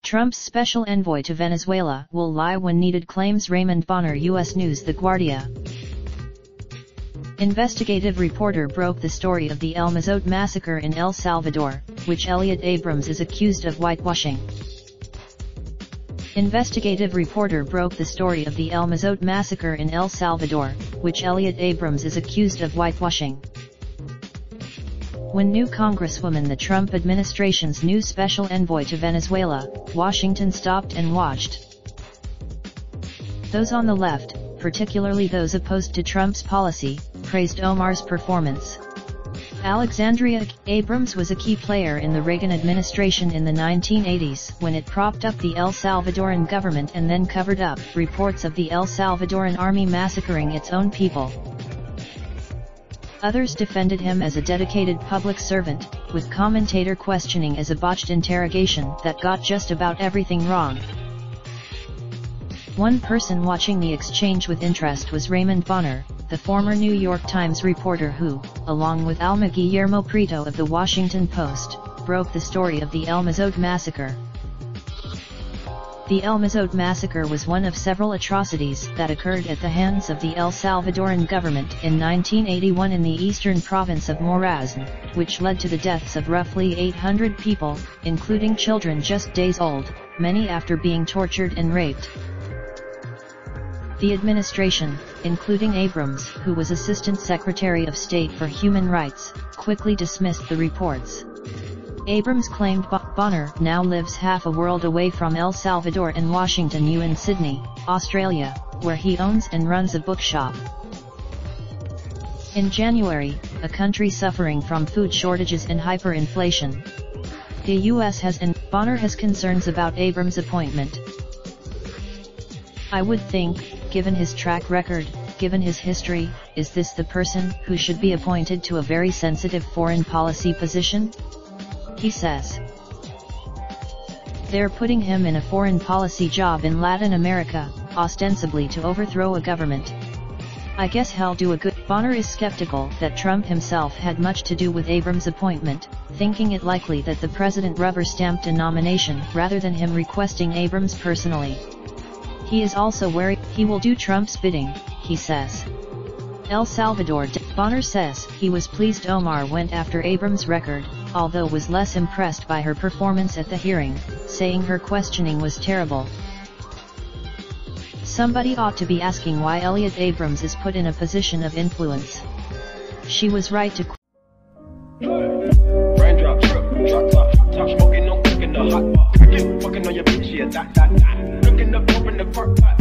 Trump's special envoy to Venezuela will lie when needed, claims Raymond Bonner US News. The Guardia investigative reporter broke the story of the El Mozote massacre in El Salvador, which Elliot Abrams is accused of whitewashing. Investigative reporter broke the story of the El Mozote massacre in El Salvador, which Elliot Abrams is accused of whitewashing. When new Congresswoman, the Trump administration's new special envoy to Venezuela, Washington stopped and watched. Those on the left, particularly those opposed to Trump's policy, praised Omar's performance. Alexandria Abrams was a key player in the Reagan administration in the 1980s when it propped up the El Salvadoran government and then covered up reports of the El Salvadoran army massacring its own people. Others defended him as a dedicated public servant, with commentator questioning as a botched interrogation that got just about everything wrong. One person watching the exchange with interest was Raymond Bonner, the former New York Times reporter who, along with Alma Guillermo Prieto of the Washington Post, broke the story of the El Mozote massacre. The El Mozote massacre was one of several atrocities that occurred at the hands of the El Salvadoran government in 1981 in the eastern province of Morazán, which led to the deaths of roughly 800 people, including children just days old, many after being tortured and raped. The administration, including Abrams, who was Assistant Secretary of State for Human Rights, quickly dismissed the reports. Abrams claimed Bonner now lives half a world away from El Salvador and Washington in Sydney, Australia, where he owns and runs a bookshop. In January, a country suffering from food shortages and hyperinflation, the U.S. Bonner has concerns about Abrams' appointment. I would think, given his track record, given his history, is this the person who should be appointed to a very sensitive foreign policy position? He says. They're putting him in a foreign policy job in Latin America, ostensibly to overthrow a government. I guess he'll do a good. Bonner is skeptical that Trump himself had much to do with Abrams' appointment, thinking it likely that the president rubber-stamped a nomination rather than him requesting Abrams personally. He is also wary he will do Trump's bidding, he says. El Salvador. Bonner says he was pleased Omar went after Abrams' record, although was less impressed by her performance at the hearing, saying her questioning was terrible. Somebody ought to be asking why Elliot Abrams is put in a position of influence. She was right to Raindrop, drop top, smoking, no cooking the hot pot. Fucking on your bitch, yeah, that. Looking up, open the park pot.